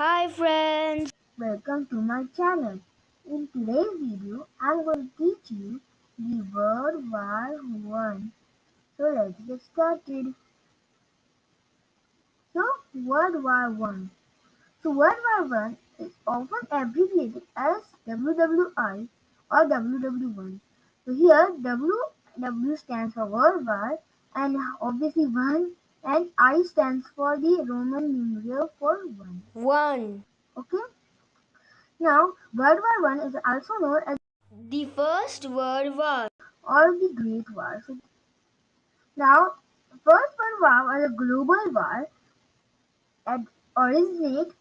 Hi friends! Welcome to my channel. In today's video, I'm going to teach you the World War One. So let's get started. So World War One. So World War One is often abbreviated as WWI or WW1. So here W stands for World War and obviously one, and I stands for the Roman numeral for one. One. Okay. Now World War One is also known as The First World War. or the Great War. So now, First World War was a global war that originating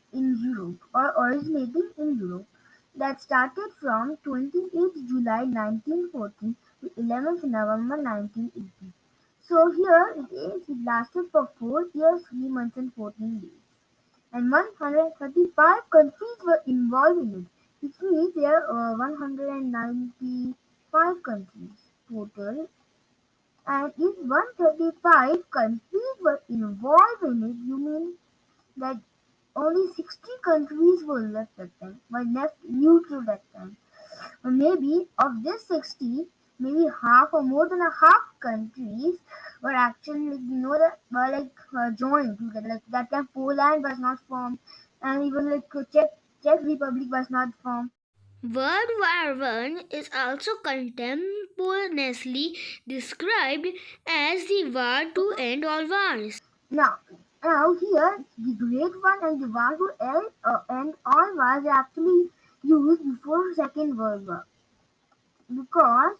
in Europe that started from 28th July 1914 to 11th November 1918. So here it is. It lasted for 4 years, 3 months, and 14 days. And 135 countries were involved in it, which means there are 195 countries total. And if 135 countries were involved in it, you mean that only 60 countries were left that time, were left neutral that time. Or maybe of this 60, maybe half or more than a half countries were actually, that were joined together. Like that time Poland was not formed, and even Czech Republic was not formed. World War One is also contemporaneously described as the war to end all wars. Now, now here, the Great One and the War to end all wars are actually used before Second World War because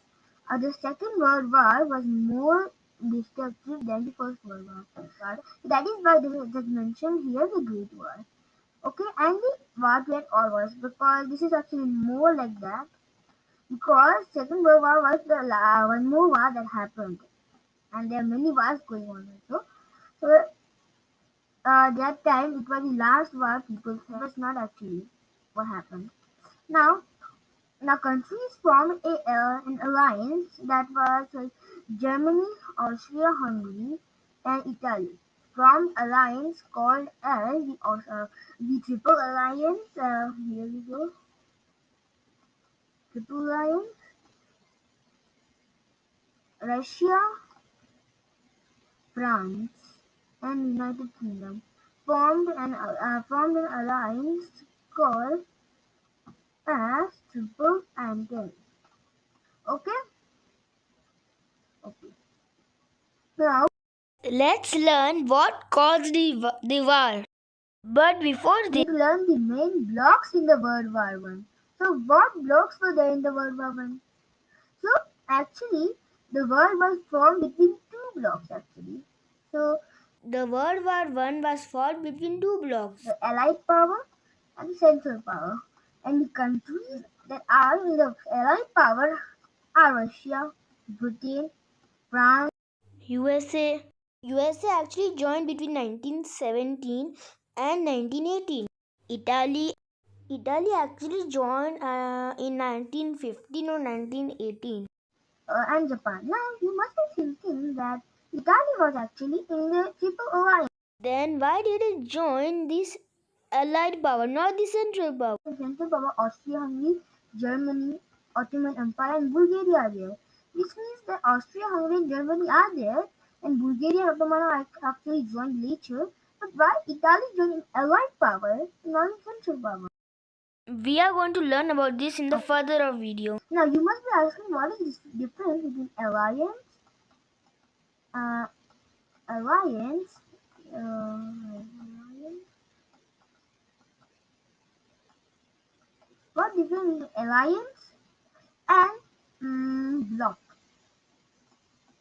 the Second World War was more destructive than the First World War. That is why this is just mentioned here the Great War. Okay, and the War to end all wars because this is actually more like that because Second World War was the one more war that happened, and there are many wars going on also. So that time it was the last war people said was not actually what happened. Now, now countries formed an alliance that was Germany, Austria-Hungary, and Italy. Formed alliance called as the Triple Alliance. Here we go. Triple Alliance. Russia, France, and United Kingdom formed an alliance called as Triple Entente. Okay? Okay. Now, Let's learn what caused the war. But before we this, need to learn the main blocks in the World War One. So, what blocks were there in the World War One? So, actually, the world was formed between two blocks. Actually, so the World War One was fought between two blocks. the Allied power and the Central power, and the countries that are in the Allied power are Russia, Britain, France. USA. USA actually joined between 1917 and 1918. Italy. Italy actually joined in 1915 or 1918. And Japan. Now, you must be thinking that Italy was actually in the Triple Alliance. Then why did it join this allied power, not the central power? The Central power Austria-Hungary, Germany, Ottoman Empire, and Bulgaria are there. This means that Austria-Hungary and Germany are there, and Bulgaria and Ottoman are actually joined later. But why Italy joined in Allied power, not in Central power? We are going to learn about this in the further of video. Now, you must be asking what is the difference between uh, alliance, what difference between alliance and block?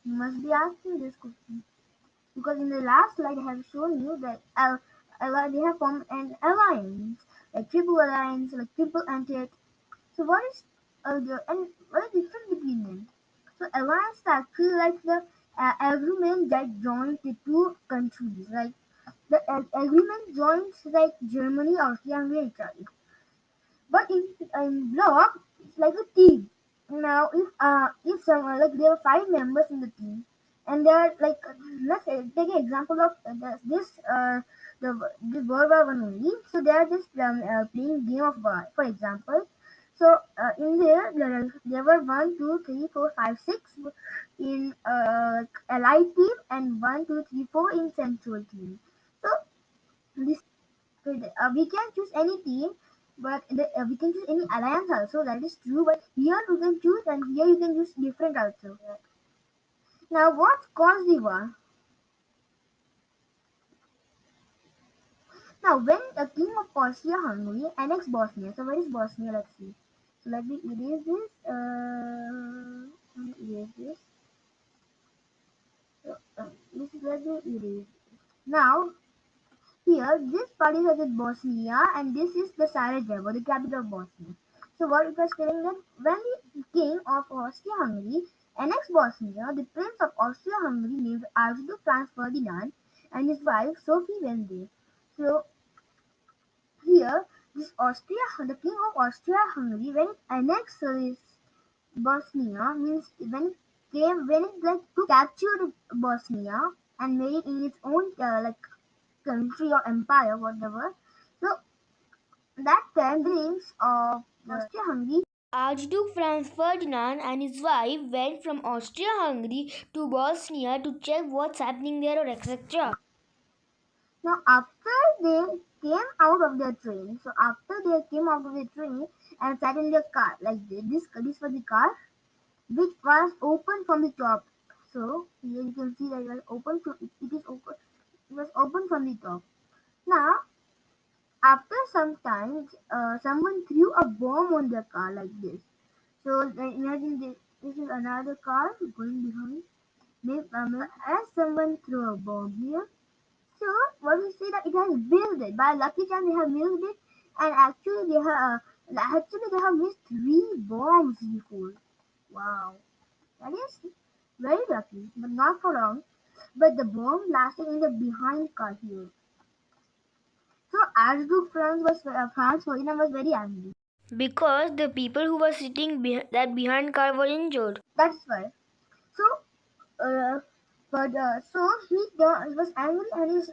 You must be asking this question because in the last slide I have shown you that they have formed an alliance, like triple alliance, like triple entente. So what is what is the difference between them? So alliance is actually like the agreement that joins the two countries, like the agreement joins like Germany, Austria, and Italy. But in block, it's like a team. Now, if some like there are 5 members in the team, and they're like let's say, take an example of this the World War One only. So they are just playing game of war, for example. So in there were 1, 2, 3, 4, 5, 6 in Allied team and 1, 2, 3, 4 in Central team. So this we can choose any team, but we can choose any alliance also. That is true. But here you can choose, and here you can choose different also. Now, what caused the war? Now, when the king of Austria-Hungary annexed Bosnia, so where is Bosnia? Let's see. So let me erase this. Let me erase this. Let me erase. Now, here, this part is at Bosnia, and this is the Sarajevo, the capital of Bosnia. So, what it was telling that when the king of Austria-Hungary annexed Bosnia, the prince of Austria-Hungary named Archduke Franz Ferdinand and his wife Sophie went there. So, here, the king of Austria-Hungary, when it annexed Bosnia, means when it like to capture Bosnia and made it in its own like country or empire, whatever. So that time, the kings of Austria-Hungary. Archduke Franz Ferdinand and his wife went from Austria-Hungary to Bosnia to check what's happening there or etc. Now, after they came out of their train, so after they came out of the train and sat in their car, like this was the car which was open from the top. So here you can see that it was open. It is open. It was open from the top. Now, after some time, someone threw a bomb on their car like this. So imagine this is another car going behind. As someone threw a bomb here. So what we say that it has missed it. By lucky chance they have missed it, and actually they have missed 3 bombs before. Wow, that is very lucky, but not for long. But the bomb lasted in the behind car here. So Archduke Franz Ferdinand was very angry. Because the people who were sitting that behind car were injured. That's why. So, so he was angry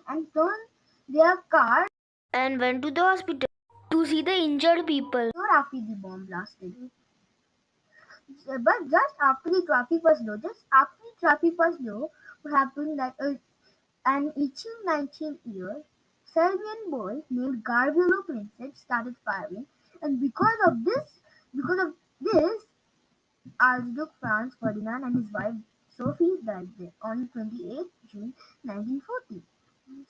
and turned their car And went to the hospital to see the injured people. after the bomb blasted. But just after the traffic was low, what happened that an 18-19-year Serbian boy named Gavrilo Princip started firing, and because of this, Archduke Franz Ferdinand and his wife Sophie died there on 28th June 1940.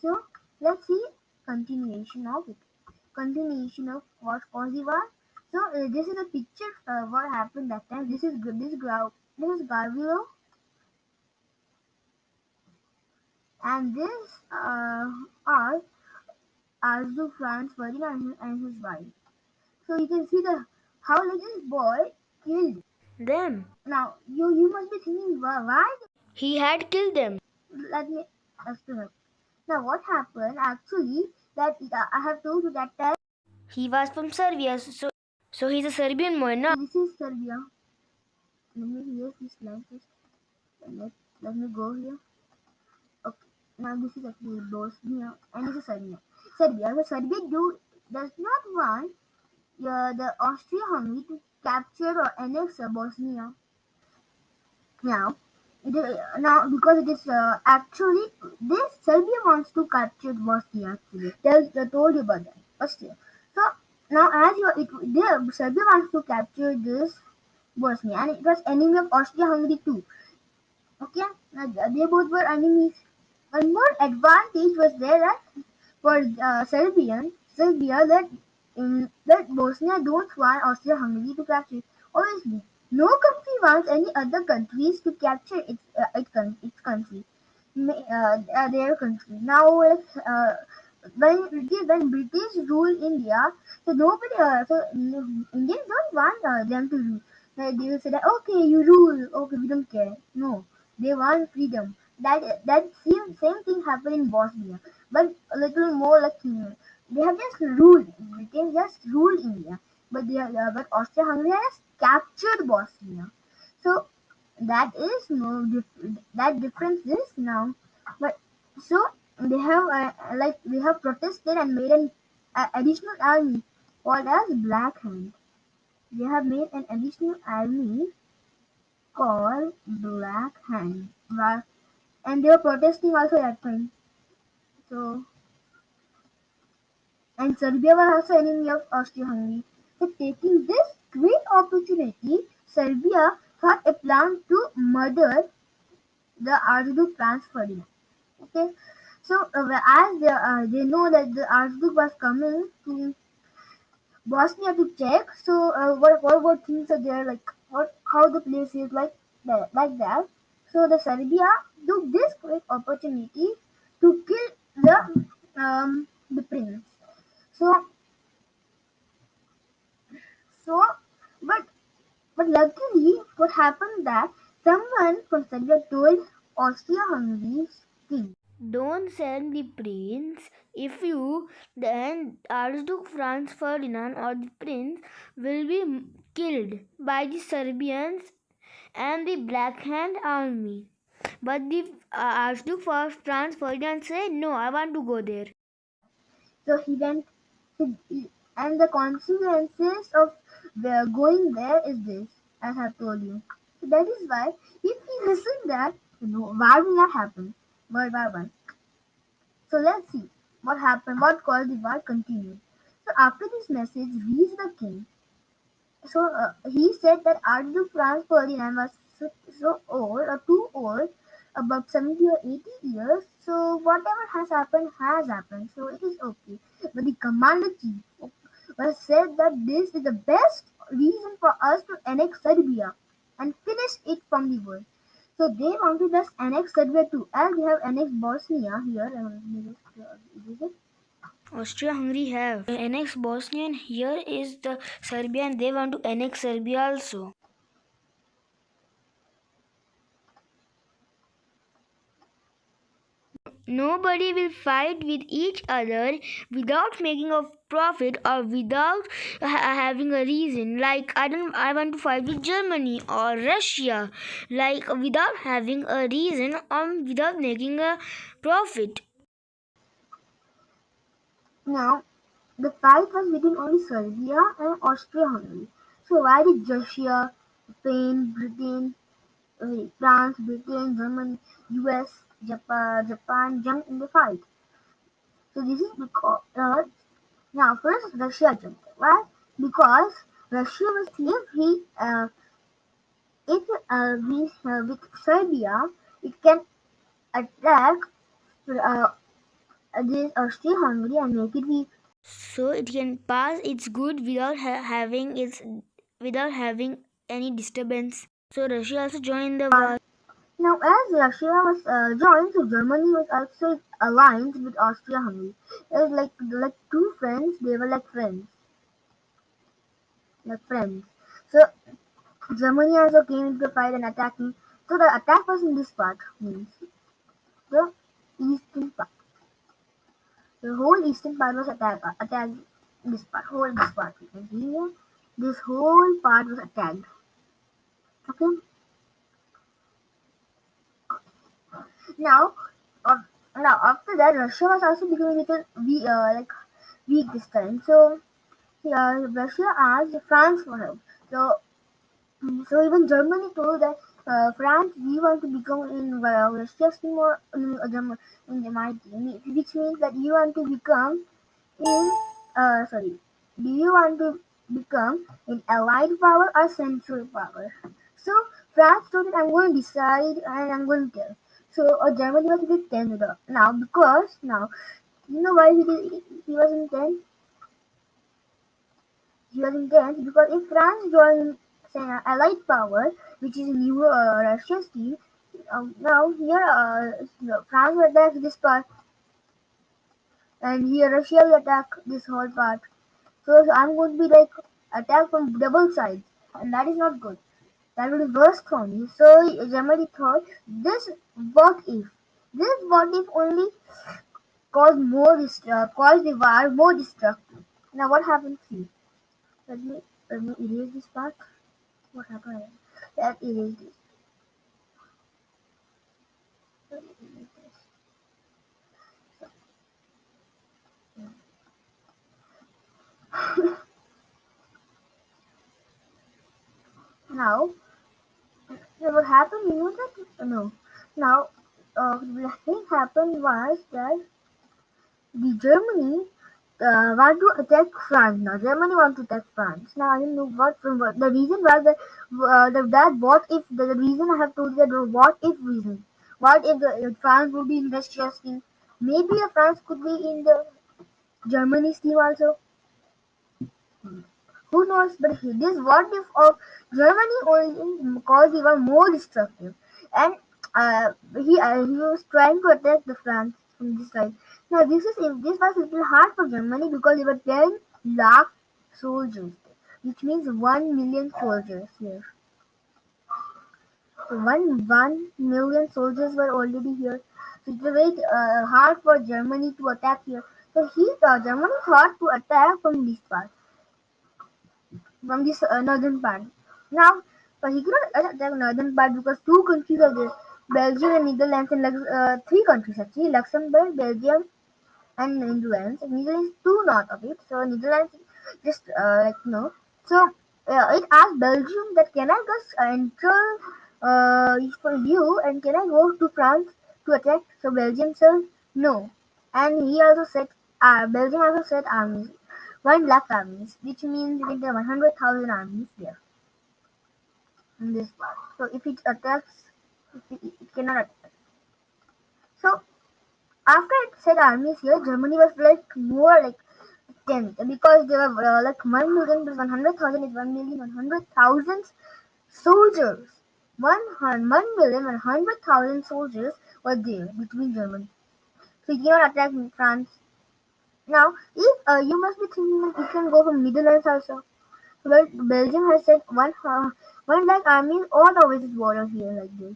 So let's see continuation of what caused the war. So this is a picture what happened that time. This is Gavrilo, and this are Archduke Franz Ferdinand and his wife. So you can see the how like this boy killed Them. Now you must be thinking why. He had killed them. Let me explain. Now what happened actually that I have told you that time. He was from Serbia, so he's a Serbian boy now. This is Serbia. Let me erase this line first. Let me go here. Okay. Now this is actually Bosnia and this is Serbia. So Serbia does not want the Austria-Hungary to capture or annex Bosnia. Now, because it is actually this Serbia wants to capture Bosnia. Actually, I told you about that. Austria. So now, Serbia wants to capture this Bosnia, and it was enemy of Austria-Hungary too. Okay, they both were enemies. One more advantage was there that for Serbia that Bosnia don't want Austria-Hungary to capture. Obviously, no country wants any other countries to capture its country, their country. Now, when British ruled India, so nobody, Indians don't want them to rule. They will say that okay, you rule, okay, we don't care. No, they want freedom. That same thing happened in Bosnia, but a little more like they have just ruled. Britain just ruled India, but Austria-Hungary has captured Bosnia. So that is no that difference is now. But so they have protested and made an additional army called as Black Hand. They have made an additional army called Black Hand, and they were protesting also that time. So, and Serbia was also enemy of Austria-Hungary. So, taking this great opportunity, Serbia thought a plan to murder the Archduke Franz Ferdinand. Okay, so as they know that the Archduke was coming to Bosnia to check, so what things are there, like what how the place is like that. So the Serbia took this great opportunity to kill the prince. So so but but luckily, what happened that someone from Serbia told Austria-Hungary's king. Don't send the prince. If you, then Archduke Franz Ferdinand or the prince will be killed by the Serbians and the Black Hand army. But the Archduke Franz Ferdinand said, "No, I want to go there." So he went, and the consequences of going there is this, as I have told you. So that is why, if he listened that, war will not happen. World War One. So let's see what happened, what caused the war continued. So after this message reached the king, so he said that Archduke Franz Ferdinand was so old or too old, about 70 or 80 years. So whatever has happened. So it is okay. But the commander chief was said that this is the best reason for us to annex Serbia and finish it from the world. So they want to just annex Serbia too, as they have annexed Bosnia here. Is it? Austria-Hungary have annexed Bosnia, and here is the Serbia, and they want to annex Serbia also. Nobody will fight with each other without making a profit or without having a reason. Like I want to fight with Germany or Russia, like without having a reason or without making a profit. Now, the fight was between only Serbia and Austria-Hungary. So why did Russia, Spain, France, Britain, Germany, US, Japan jump in the fight? So this is because now first Russia jumped. Why? Because Russia was if we with Serbia, it can attack uh, against Austria-Hungary and make it weak. So it can pass its good without having any disturbance. So Russia also joined the war. Now, as Russia was joined, so Germany was also aligned with Austria-Hungary. It was like two friends. They were like friends. So Germany also came into the fight and attacking. So the attack was in this part, means the eastern part. The whole eastern part was attacked. This part, whole this part. You can see here. This whole part was attacked. Okay. Now, uh, now after that, Russia was also becoming a little weak this time. So Russia asked France for help. So even Germany told that France, we want to become in Russia's team or in my team, which means that you want to become in sorry, do you want to become an allied power or central power? So France told that I'm going to decide and I'm going to tell. So Germany was a bit tense now, because now you know why he was in tense. He was intense because if France joined say, Allied power, which is new Russia's team, now here France will attack this part, and here Russia will attack this whole part. So I'm going to be like attacked from double sides, and that is not good. That will be worse for me. So Germany thought this what if only caused the war more destructive. Now what happens here? Let me erase this part. What happened? That erase this. Let me erase this. Now, what happened? You know that no. Now, the thing happened was that the Germany want to attack France. Now Germany want to attack France. Now I don't know what from what. The reason was that that what if the reason I have told you that the what if reason. What if the France would be in Russia's team? Maybe France could be in the Germany's team also. Who knows? But this what if of Germany only because he was more destructive, and he was trying to attack the France from this side. Now this was a little hard for Germany because there were 10 lakh soldiers, which means 1 million soldiers here. So one million soldiers were already here. So it was very hard for Germany to attack here. So Germany thought to attack from this part from this northern part. Now, but he cannot attack northern part because two countries are there, Belgium and Netherlands, and three countries actually, Luxembourg, Belgium, and Netherlands. And Netherlands too north of it, so Netherlands just no. So it asked Belgium that can I just enter for you and can I go to France to attack? So Belgium said no, and he also said Belgium also said armies. 1 lakh armies, which means it is 100,000 armies there in this part. So if it attacks, it cannot attack. So after it said armies here, Germany was like more like 10 because there were like 1 million plus 100,000 is 1 million 100,000 soldiers. 1,100,000 soldiers were there between Germany. So you cannot attack France. Now, if you must be thinking that you can go from Netherlands also. Well, Belgium has set 1 lakh armies all over its border here like this.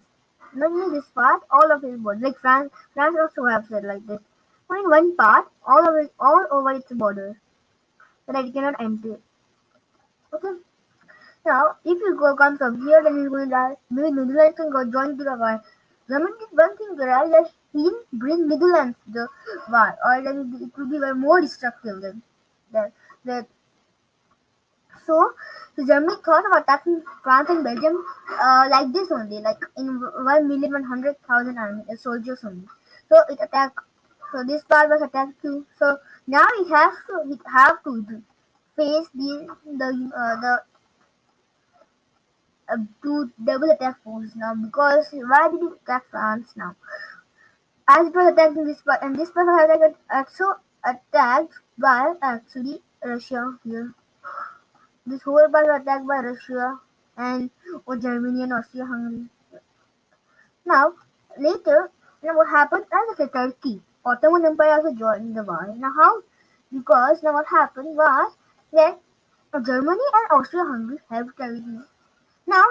Not only this part, all of its border. Like France also have said like this. Only one part, all over its border, so that it cannot enter. Okay. Now, if you go come from here, then you're going to die. Maybe Netherlands can go join to the war. Germany did one thing right, that he didn't bring Netherlands to the war, or then it would be more destructive than that. That So, Germany thought of attacking France and Belgium like this only, like in 1,100,000 army soldiers only. So it attacked. So this part was attacked too. So now it have to face the two double attack forces now because why did it attack France now? As it was attacking this part and this part was also attacked by actually Russia here. This whole part was attacked by Russia and Germany and Austria-Hungary. Now, later, what happened? As I said, Turkey, Ottoman Empire also joined the war. Now, how? Because now what happened was that Germany and Austria-Hungary helped Turkey. Now,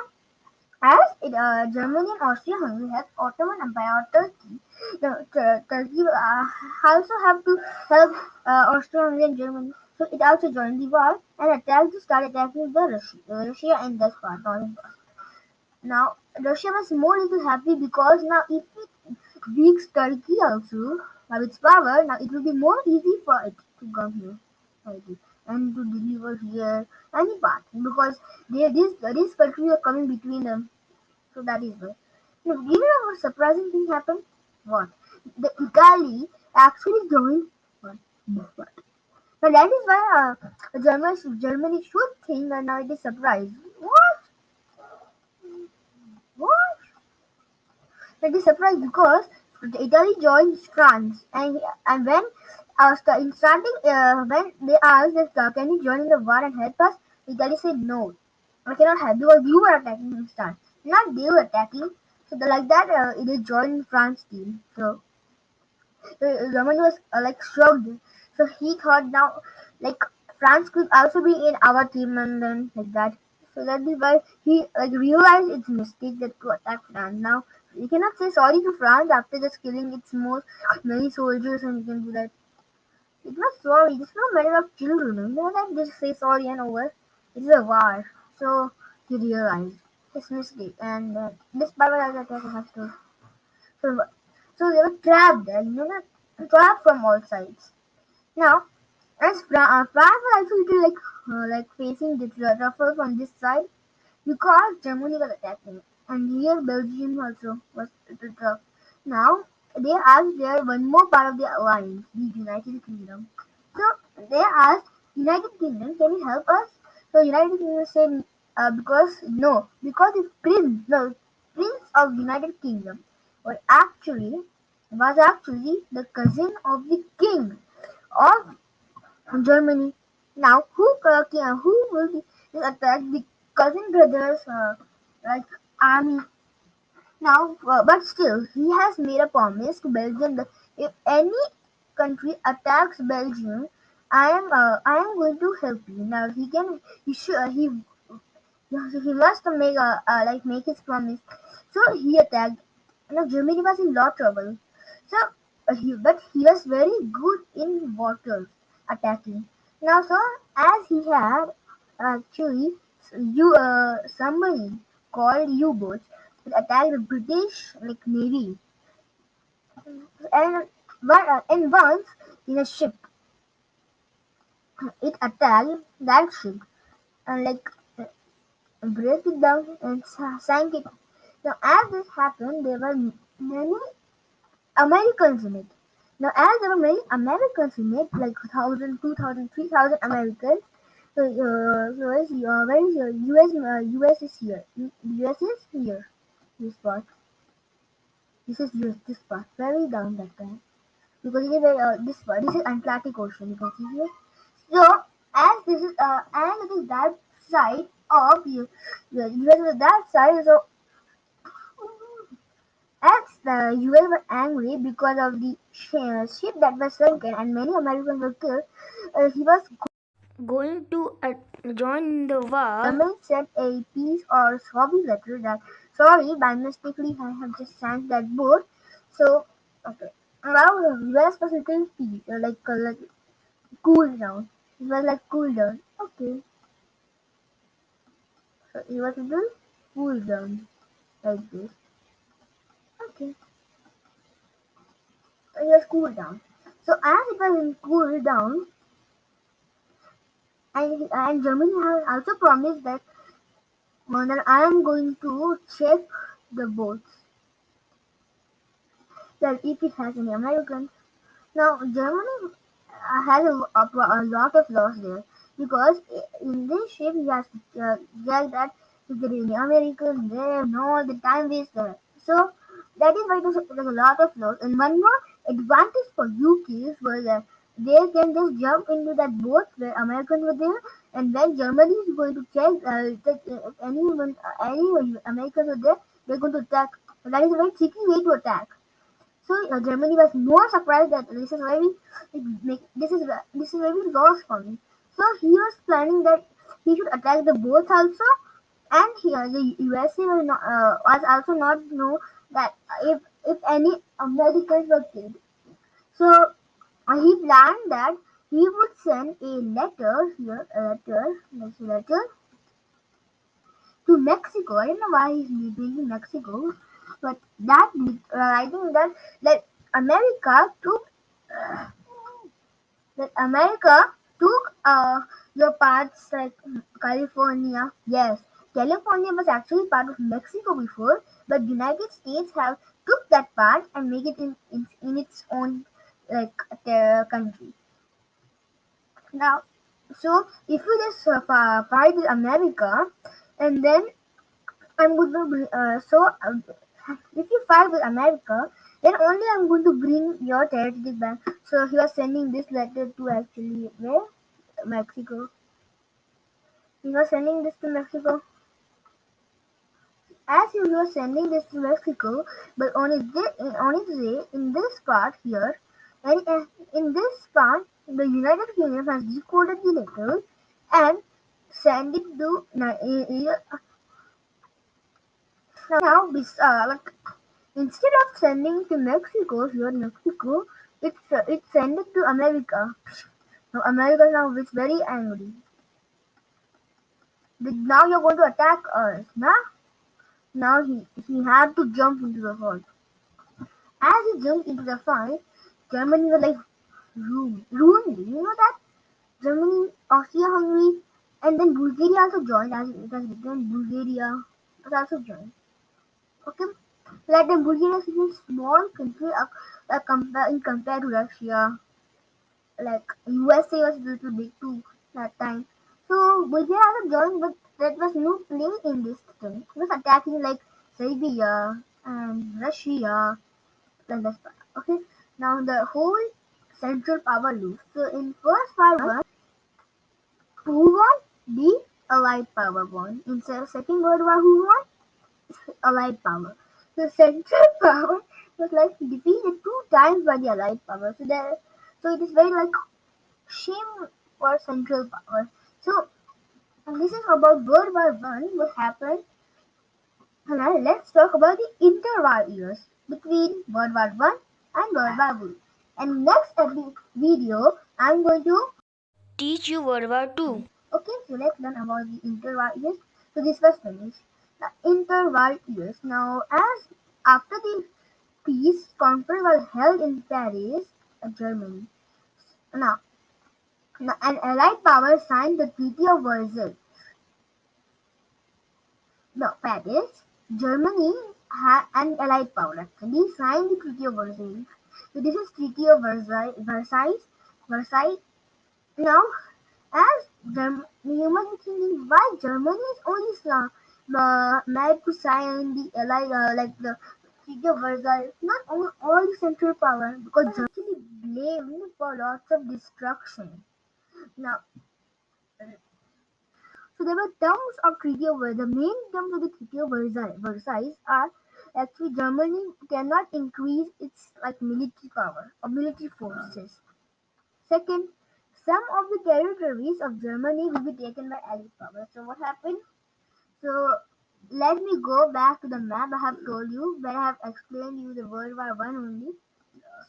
as Germany and Austria-Hungary have Ottoman Empire or Turkey, Turkey also have to help Austria-Hungary and Germany. So it also joined the war and started attacking the Russia and this part, northern part. Now Russia was more little happy because now if it weaks Turkey also by its power, now it will be more easy for it to come here and to deliver here any part because these countries are coming between them. So that is why. Now, you know what surprising thing happened? What? The Italy actually joined what? This part. Now that is why Germany should think that now it is surprised. What? What? That is surprised because Italy joined France, and when in starting when they asked that can you join in the war and help us, Italy said no, I cannot help because you were attacking in start, not they were attacking. So like that, they joined France team. So Germany was like shocked. So he thought now like France could also be in our team and then like that. So that is why he like realized its mistake that to attack France. Now you cannot say sorry to France after just killing its most many soldiers and you can do that. It's not sorry, it's not matter of children. You know that just say sorry and over. It's a war. So he realized his mistake and this Bible attack has to so, so they were trapped there, you know, trapped from all sides. Now, as France was also little like facing the truffle from this side, because Germany was attacking, and here Belgium also was the. Now they asked their one more part of the alliance, the United Kingdom. So they asked United Kingdom, can you help us? So United Kingdom said because the Prince of United Kingdom was actually the cousin of the king of Germany. Now, who will attack the cousin brothers like army? Now, but still, he has made a promise to Belgium that if any country attacks Belgium, I am going to help you. Now he should he must make his promise. So he attacked. Now Germany was in lot of trouble. So but he was very good in water attacking. Now so as he had actually submarine called U-boats that attacked the British navy, and once in a ship it attacked that ship and broke it down and sank it. Now, as this happened, there were many Americans in it. Now, as there were many Americans in it, like 1,000, 2,000, 3,000 Americans, where is your US? US is here. US is here. This part. This is US. This part. Very down that time. Because it is this part. This is Atlantic Ocean. You can see here. So, as this is and it is that side of the US is that side. So as the US were angry because of the ship that was sunken and many Americans were killed, he was going to join the war. Germany sent a peace or sorry letter that sorry by mistakenly I have just sank that boat. So okay, now the US was little peace like cool down. It was like cool down. Okay, so it was a little cool down like this. Okay, so it was cool down. So as it was in cool down, and Germany has also promised that I am going to check the boats that if it has any Americans. Now Germany has a lot of loss there because in this ship he has checked that if there is any Americans there, no, the time waste there. So that is why there's a lot of loss. And one more advantage for UK was that they can just jump into that boat where Americans were there, and when Germany is going to check that if any Americans are there, they're going to attack. That is a very tricky way to attack. So Germany was more surprised that this is very lost for me. So he was planning that he should attack the boats also, and the USA was also not know that if any Americans were killed. So he planned that he would send a letter here, this letter to Mexico. I don't know why he's leaving to Mexico, but I think that America took America took your parts like California. Yes, California was actually part of Mexico before, but United States have took that part and make it in its own like country. Now, so if you just fight with America, and then I'm going to if you fight with America, then only I'm going to bring your territory back. So he was sending this letter to actually where Mexico. He was sending this to Mexico. As he was sending this to Mexico, but on its way in this part here, and in this part, the United Kingdom has decoded the letter and sent it to now. Instead of sending to Mexico, here in Mexico, it sent it to America. Now America now is very angry. Now you're going to attack us, nah? Now he had to jump into the fight. As he jumped into the fight, Germany was like ruined. You know that Germany, Austria-Hungary. And then Bulgaria also joined, as it has written. Bulgaria was also joined. Okay, like the Bulgaria is a small country in compared to Russia. Like USA was a little big too that time. So Bulgaria also joined, but there was no play in this thing. It was attacking like Serbia and Russia and this part. Okay, now the whole Central Power lose. So in First World War, who won? The Allied Power won. In Second World War, who won? Allied Power. So Central Power was like defeated two times by the Allied Power. So it is very like shame for Central Power. So this is about World War One. What happened? And now let's talk about the interwar years between World War One and World War Two. And next video, I'm going to Teach you World War Two. okay. So let's learn about the interwar years. So this was finished. The interwar years. Now, as after the peace conference was held in Paris, Germany. Now, an Allied power signed the Treaty of Versailles. No, Paris, Germany and Allied power actually signed the Treaty of Versailles. So this is Treaty of Versailles. Now, as human thinking, why Germany is only made to sign the Allied, like the Treaty of Versailles, not all the Central Power, because Germany actually blamed for lots of destruction. Now, so there were terms of Treaty of Versailles. The main terms of the Treaty of Versailles are actually Germany cannot increase its like military power or military forces. Second, some of the territories of Germany will be taken by Allied power. So what happened? So let me go back to the map I have told you, where I have explained you the World War One only.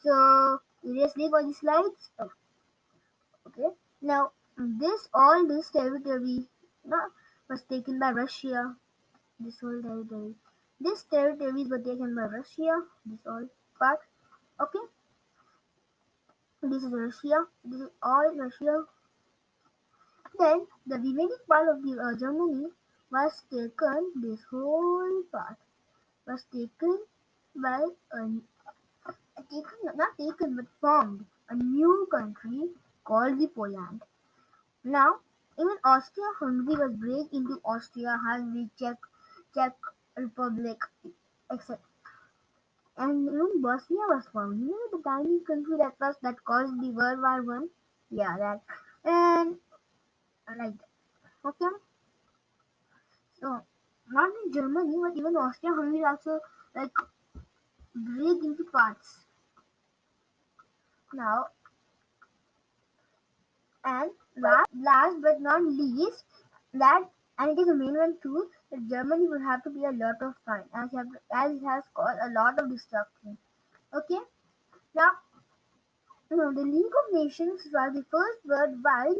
So seriously for the slides. Okay. Now this territory no, was taken by Russia. This whole territory. These territories were taken by Russia. This all part. Okay. This is Russia. This is all Russia. Then the remaining part of the Germany was taken. This whole part was taken by not taken but formed a new country called the Poland. Now, even Austria-Hungary was break into Austria-Hungary, Czech Republic, etc. And even Bosnia was formed. You know the tiny country that caused the World War One? Yeah, that. And like that. Okay. So not in Germany, but even Austria-Hungary also like break into parts. Now and last but not least, that and it is the main one too, that Germany will have to pay a lot of fine as it has caused a lot of destruction. Okay. Now no, the League of Nations was the first worldwide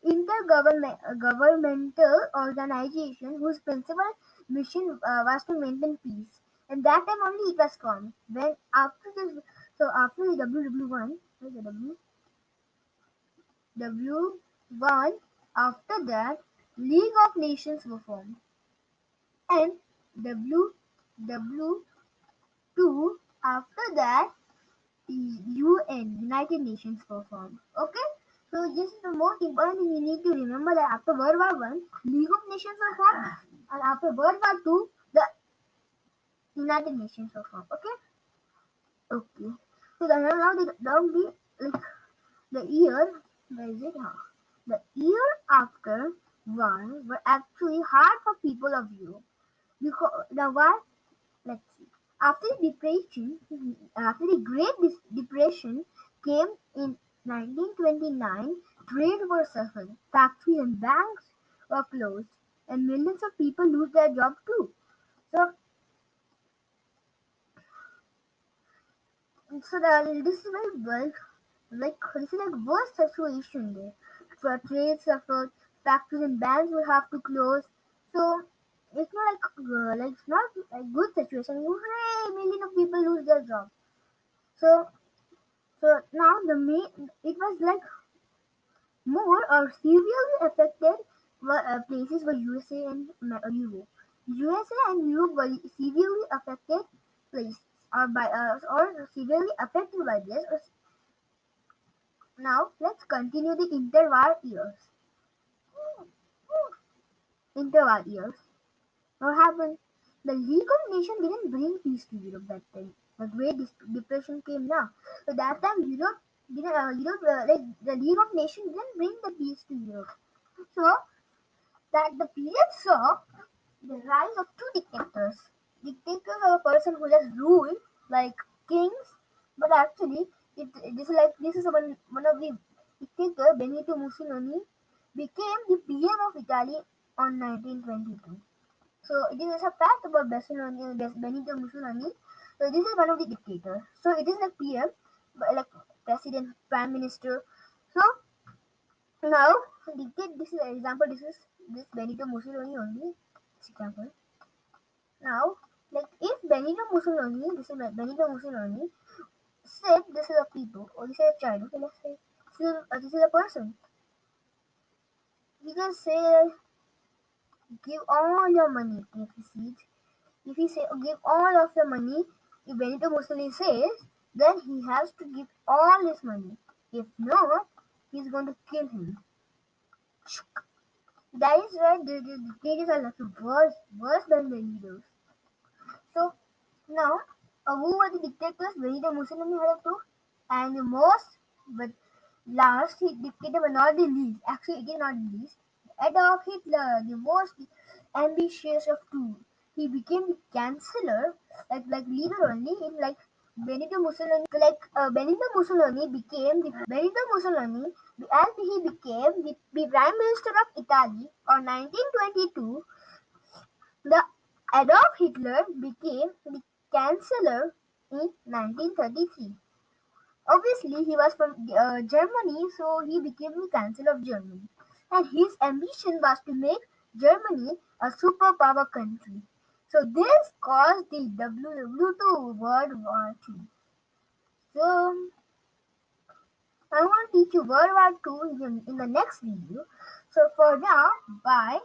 intergovernmental organization whose principal mission was to maintain peace. And that time only it was formed. When after this, so after the WW1, where's the W1, after that, League of Nations were formed, and WW2, after that, UN, United Nations performed. Okay? So this is the most important thing you need to remember, that after World War One, League of Nations were formed, and after World War Two, the United Nations were formed. Okay? Okay. So now the like the year, where is it? Huh? The year after war were actually hard for people of Europe, because the war, let's see. After the Great Depression came in 1929, trade was suffering, factories and banks were closed, and millions of people lose their job too. So, this is very this is like worst situation there. So trade suffered, factories and banks will have to close. So it's not it's not a good situation. Hooray! Millions of people lose their job. So now it was like More or severely affected places were USA and Europe. USA and Europe were severely affected places or severely affected by this. Now let's continue the interwar years. Interwar years. What happened? The League of Nations didn't bring peace to Europe that time. The Great Depression came now. So that time Europe didn't. Like the League of Nations didn't bring the peace to Europe. So that the period saw the rise of two dictators. Dictators are a person who just rule like kings, but actually, this is one of the dictator Benito Mussolini became the PM of Italy on 1922. So it is a fact about Benito Mussolini. So this is one of the dictators. So it is like PM, like president, prime minister. So now dictate. This is an example. This Benito Mussolini only. Example. Now, like if Benito Mussolini said this is a people or this is a child, okay, let's say this is a person. He can say give all your money if he sees. If he say give all of your money, if Benito Mussolini says, then he has to give all his money. If not, he's going to kill him. That is why the dictators are like worse than the leaders. So now, who were the dictators? Benito Mussolini had two, and the most, but last dictator, but not the least. Actually, it is not the least. Adolf Hitler, the most ambitious of two. He became the chancellor, like leader only in like Benito Mussolini. Benito Mussolini, and he became the prime minister of Italy on 1922. The Adolf Hitler became the Chancellor in 1933. Obviously, he was from Germany, so he became the Chancellor of Germany. And his ambition was to make Germany a superpower country. So this caused the WW2 World War II. So I want to teach you World War II in the next video. So for now, bye.